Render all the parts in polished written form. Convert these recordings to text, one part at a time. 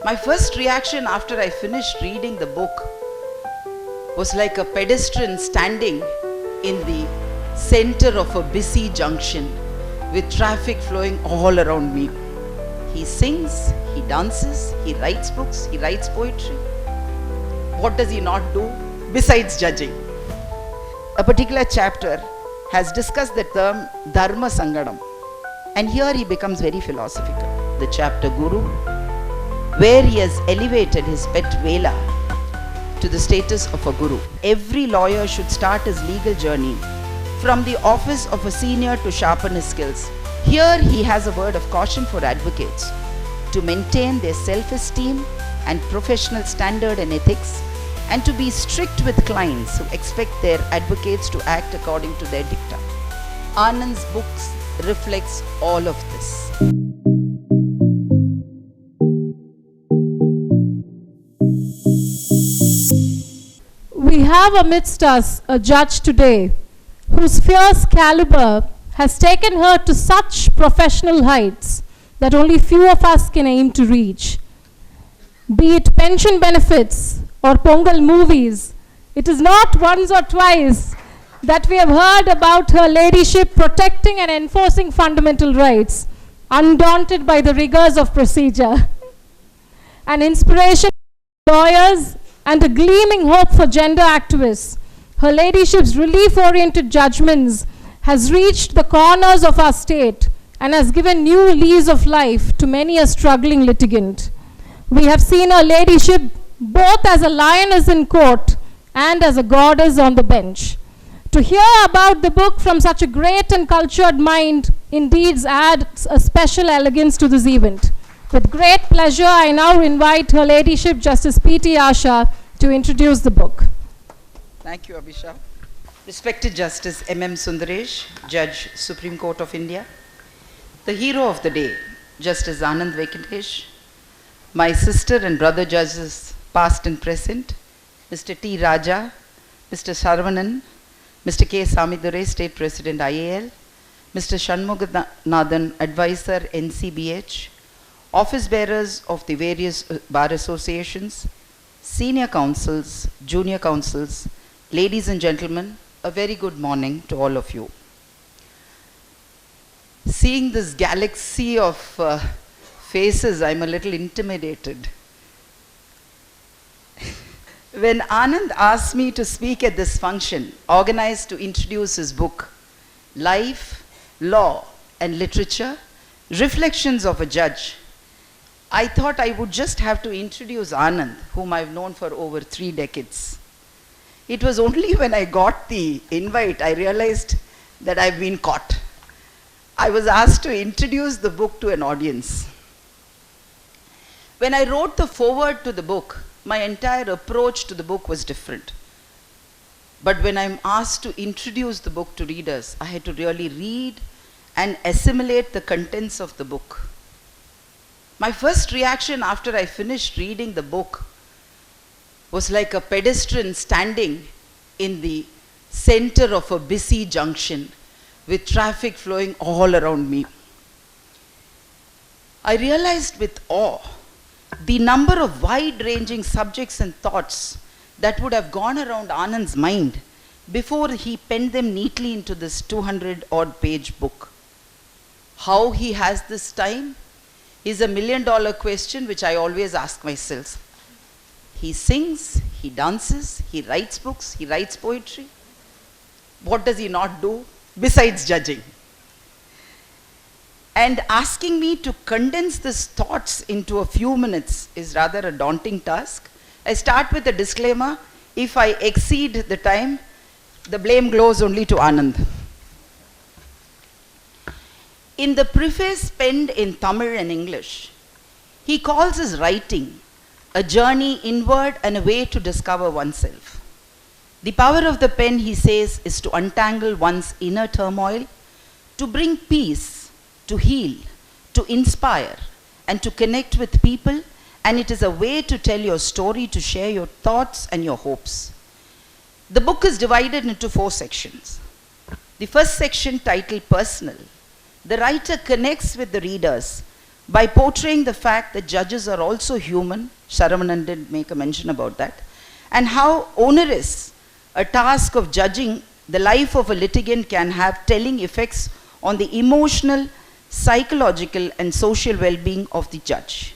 My first reaction after I finished reading the book was like a pedestrian standing in the center of a busy junction with traffic flowing all around me. He sings, he dances, he writes books, he writes poetry. What does he not do besides judging? A particular chapter has discussed the term Dharma Sangadam, and here he becomes very philosophical. The chapter Guru, where he has elevated his pet Vela to the status of a guru. Every lawyer should start his legal journey from the office of a senior to sharpen his skills. Here he has a word of caution for advocates to maintain their self-esteem and professional standard and ethics, and to be strict with clients who expect their advocates to act according to their dicta. Anand's books reflects all of this. We have amidst us a judge today whose fierce caliber has taken her to such professional heights that only few of us can aim to reach. Be it pension benefits or Pongal movies, it is not once or twice that we have heard about her ladyship protecting and enforcing fundamental rights, undaunted by the rigors of procedure. An inspiration for lawyers and a gleaming hope for gender activists, her ladyship's relief-oriented judgments has reached the corners of our state and has given new lease of life to many a struggling litigant. We have seen her ladyship both as a lioness in court and as a goddess on the bench. To hear about the book from such a great and cultured mind indeed adds a special elegance to this event. With great pleasure, I now invite Her Ladyship Justice P.T. Asha to introduce the book. Thank you, Abhisha. Respected Justice M.M. Sundaresh, Judge, Supreme Court of India. The hero of the day, Justice Anand Venkatesh. My sister and brother judges, past and present, Mr. T. Raja, Mr. Saravanan, Mr. K. Samidure, State President IAL, Mr. Shanmugathan, Advisor NCBH, office bearers of the various bar associations, senior counsels, junior counsels, ladies and gentlemen, a very good morning to all of you. Seeing this galaxy of faces, I'm a little intimidated. When Anand asked me to speak at this function, organized to introduce his book, Life, Law and Literature, Reflections of a Judge, I thought I would just have to introduce Anand, whom I've known for over 3 decades. It was only when I got the invite, I realized that I've been caught. I was asked to introduce the book to an audience. When I wrote the foreword to the book, my entire approach to the book was different. But when I'm asked to introduce the book to readers, I had to really read and assimilate the contents of the book. My first reaction after I finished reading the book was like a pedestrian standing in the center of a busy junction with traffic flowing all around me. I realized with awe the number of wide-ranging subjects and thoughts that would have gone around Anand's mind before he penned them neatly into this 200-odd page book. How he has this time is a million-dollar question which I always ask myself. He sings, he dances, he writes books, he writes poetry. What does he not do besides judging? And asking me to condense these thoughts into a few minutes is rather a daunting task. I start with a disclaimer. If I exceed the time, the blame goes only to Anand. In the preface penned in Tamil and English, he calls his writing a journey inward and a way to discover oneself. The power of the pen, he says, is to untangle one's inner turmoil, to bring peace, to heal, to inspire, and to connect with people, and it is a way to tell your story, to share your thoughts and your hopes. The book is divided into 4 sections. The first section, titled Personal, the writer connects with the readers by portraying the fact that judges are also human. Saravanan did make a mention about that. And how onerous a task of judging the life of a litigant can have telling effects on the emotional, psychological, and social well-being of the judge.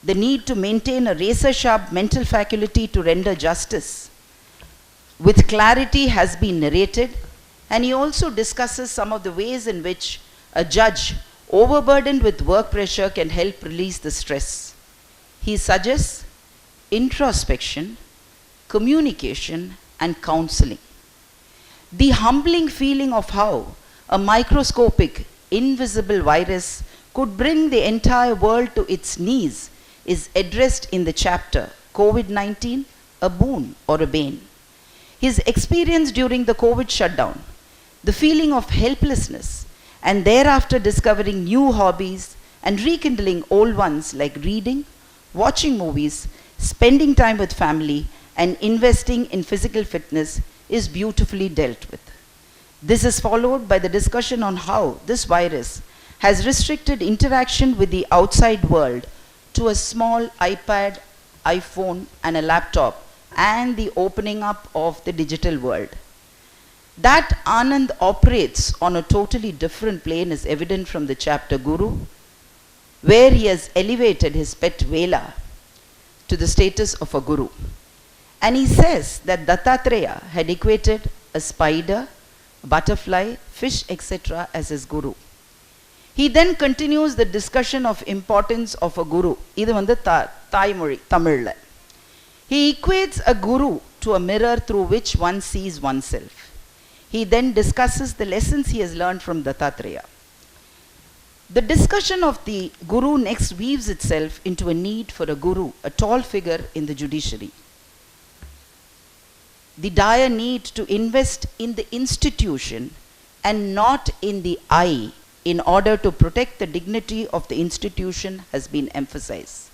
The need to maintain a razor-sharp mental faculty to render justice with clarity has been narrated, and he also discusses some of the ways in which a judge overburdened with work pressure can help release the stress. He suggests introspection, communication, and counseling. The humbling feeling of how a microscopic, invisible virus could bring the entire world to its knees is addressed in the chapter COVID-19, a boon or a bane. His experience during the COVID shutdown, the feeling of helplessness, and thereafter discovering new hobbies and rekindling old ones like reading, watching movies, spending time with family, and investing in physical fitness is beautifully dealt with. This is followed by the discussion on how this virus has restricted interaction with the outside world to a small iPad, iPhone, and a laptop, and the opening up of the digital world. That Anand operates on a totally different plane is evident from the chapter Guru, where he has elevated his pet Vela to the status of a guru. And he says that Dattatreya had equated a spider, a butterfly, fish, etc. as his guru. He then continues the discussion of importance of a guru. Idu vandu Thaimozhi, Tamil. He equates a guru to a mirror through which one sees oneself. He then discusses the lessons he has learned from Dattatreya. The discussion of the guru next weaves itself into a need for a guru, a tall figure in the judiciary. The dire need to invest in the institution and not in the I in order to protect the dignity of the institution has been emphasized.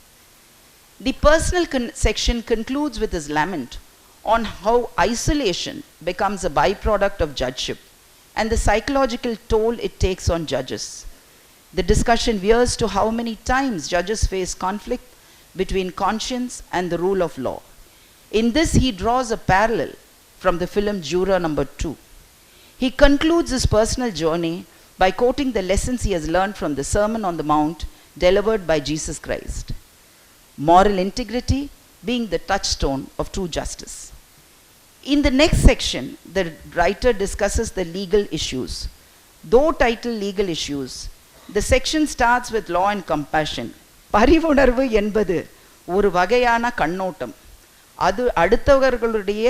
The personal section concludes with his lament on how isolation becomes a byproduct of judgeship and the psychological toll it takes on judges. The discussion veers to how many times judges face conflict between conscience and the rule of law. In this, he draws a parallel from the film Juror Number 2. He concludes his personal journey by quoting the lessons he has learned from the Sermon on the Mount delivered by Jesus Christ. Moral integrity being the touchstone of true justice. In the next section, the writer discusses the legal issues. Though titled Legal Issues, the section starts with law and compassion. பரிவுணர்வு என்பது ஒரு வகையான கண்ணோட்டம். அது அடுத்தவர்களுடைய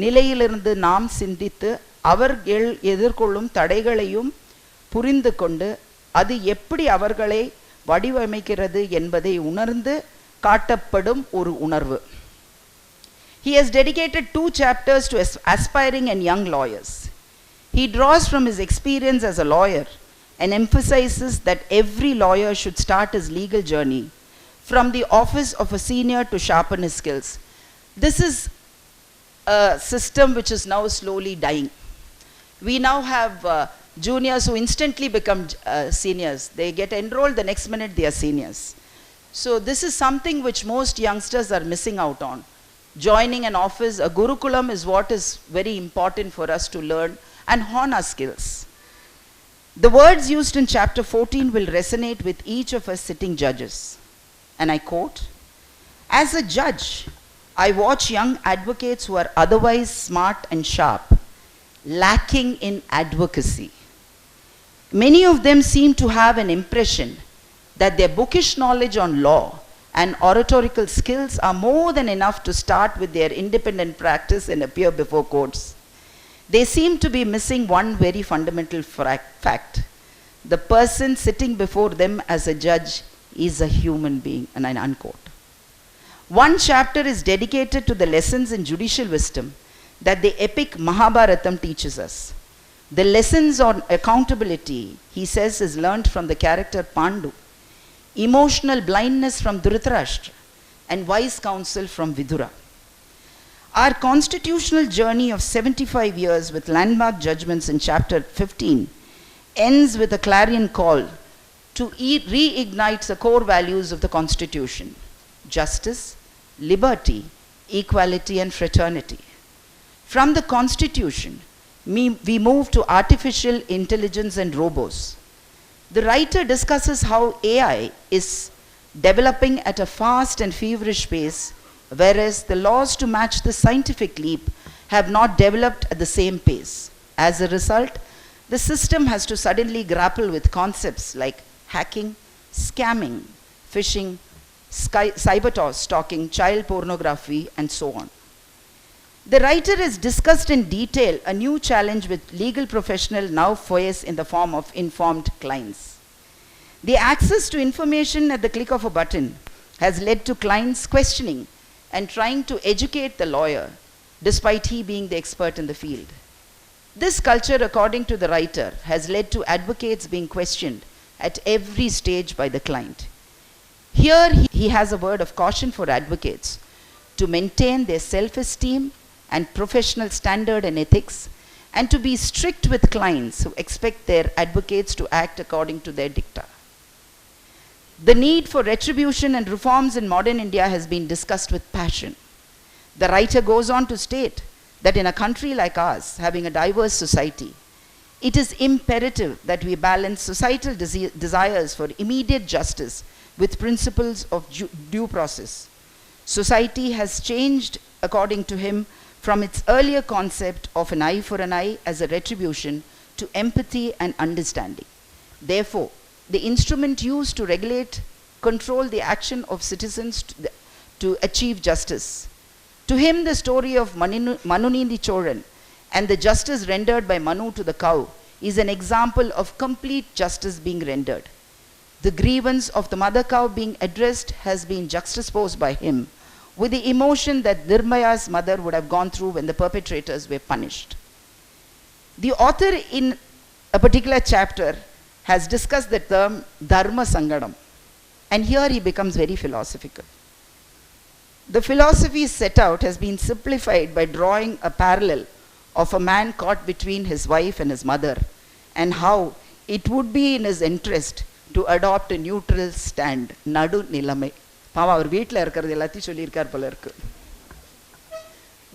நிலையிலிருந்து நாம் சிந்தித்து அவர்கள் எதிர்கொள்ளும் தடைகளையும் புரிந்து கொண்டு அது எப்படி அவர்களை வடிவமைக்கிறது என்பதை உணர்ந்து காட்டப்படும் ஒரு உணர்வு. He has dedicated 2 chapters to aspiring and young lawyers. He draws from his experience as a lawyer and emphasizes that every lawyer should start his legal journey from the office of a senior to sharpen his skills. This is a system which is now slowly dying. We now have juniors who instantly become seniors. They get enrolled, the next minute they are seniors. So this is something which most youngsters are missing out on. Joining an office, a Gurukulam is what is very important for us to learn and hone our skills. The words used in chapter 14 will resonate with each of us sitting judges. And I quote, "As a judge, I watch young advocates who are otherwise smart and sharp, lacking in advocacy. Many of them seem to have an impression that their bookish knowledge on law and oratorical skills are more than enough to start with their independent practice and appear before courts. They seem to be missing one very fundamental fact. The person sitting before them as a judge is a human being," and I unquote. One chapter is dedicated to the lessons in judicial wisdom that the epic Mahabharatam teaches us. The lessons on accountability, he says, is learned from the character Pandu, emotional blindness from Dhritarashtra, and wise counsel from Vidura. Our constitutional journey of 75 years with landmark judgments in chapter 15 ends with a clarion call to reignite the core values of the Constitution: justice, liberty, equality, and fraternity. From the Constitution, we move to artificial intelligence and robots. The writer discusses how AI is developing at a fast and feverish pace, whereas the laws to match the scientific leap have not developed at the same pace. As a result, the system has to suddenly grapple with concepts like hacking, scamming, phishing, cyber stalking, child pornography, and so on. The writer has discussed in detail a new challenge which legal professionals now face in the form of informed clients. The access to information at the click of a button has led to clients questioning and trying to educate the lawyer, despite he being the expert in the field. This culture, according to the writer, has led to advocates being questioned at every stage by the client. Here he has a word of caution for advocates to maintain their self-esteem and professional standard and ethics, and to be strict with clients who expect their advocates to act according to their dicta. The need for retribution and reforms in modern India has been discussed with passion. The writer goes on to state that in a country like ours, having a diverse society, it is imperative that we balance societal desires for immediate justice with principles of due process. Society has changed, according to him, from its earlier concept of an eye for an eye as a retribution to empathy and understanding. Therefore, the instrument used to regulate, control the action of citizens to achieve justice. To him, the story of Manunindi Choran and the justice rendered by Manu to the cow is an example of complete justice being rendered. The grievance of the mother cow being addressed has been juxtaposed by him with the emotion that Nirmaya's mother would have gone through when the perpetrators were punished. The author in a particular chapter has discussed the term Dharma Sangadam, and here he becomes very philosophical. The philosophy set out has been simplified by drawing a parallel of a man caught between his wife and his mother, and how it would be in his interest to adopt a neutral stand, Nadu Nilamai.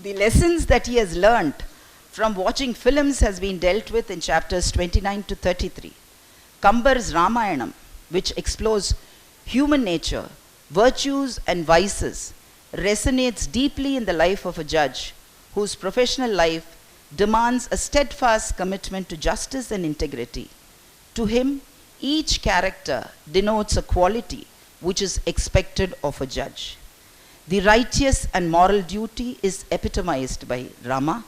The lessons that he has learned from watching films has been dealt with in chapters 29 to 33. Kambar's Ramayanam, which explores human nature, virtues and vices, resonates deeply in the life of a judge whose professional life demands a steadfast commitment to justice and integrity. To him, each character denotes a quality which is expected of a judge. The righteous and moral duty is epitomized by Rama.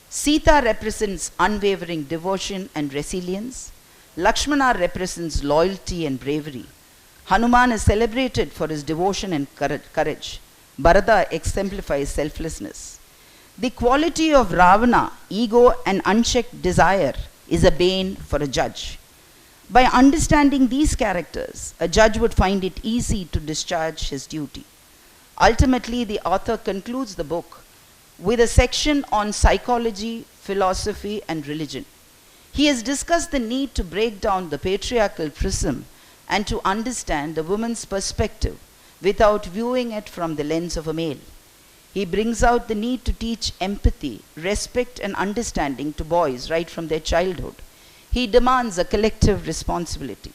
Sita represents unwavering devotion and resilience. Lakshmana represents loyalty and bravery. Hanuman is celebrated for his devotion and courage. Bharata exemplifies selflessness. The quality of Ravana, ego and unchecked desire, is a bane for a judge. By understanding these characters, a judge would find it easy to discharge his duty. Ultimately, the author concludes the book with a section on psychology, philosophy, and religion. He has discussed the need to break down the patriarchal prism and to understand the woman's perspective without viewing it from the lens of a male. He brings out the need to teach empathy, respect, and understanding to boys right from their childhood. He demands a collective responsibility.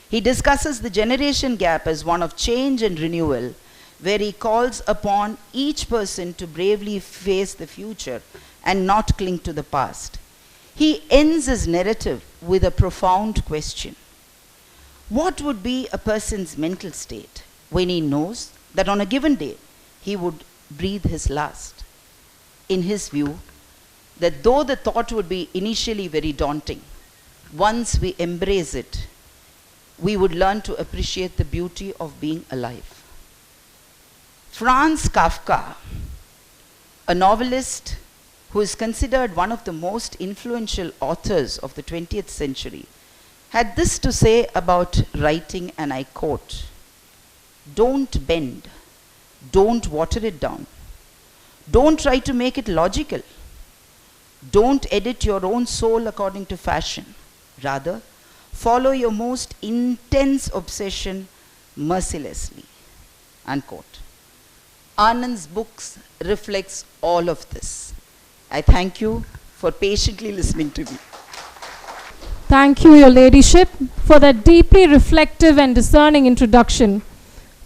He discusses the generation gap as one of change and renewal, where he calls upon each person to bravely face the future and not cling to the past. He ends his narrative with a profound question. What would be a person's mental state when he knows that on a given day he would breathe his last? In his view, that though the thought would be initially very daunting, once we embrace it, we would learn to appreciate the beauty of being alive. Franz Kafka, a novelist who is considered one of the most influential authors of the 20th century, had this to say about writing, and I quote, "Don't bend, don't water it down, don't try to make it logical, don't edit your own soul according to fashion. Rather, follow your most intense obsession mercilessly. Unquote. Anand's books reflects all of this. I thank you for patiently listening to me. Thank you, Your Ladyship, for that deeply reflective and discerning introduction.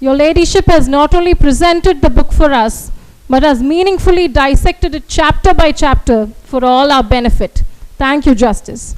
Your Ladyship has not only presented the book for us, but has meaningfully dissected it chapter by chapter for all our benefit. Thank you, Justice.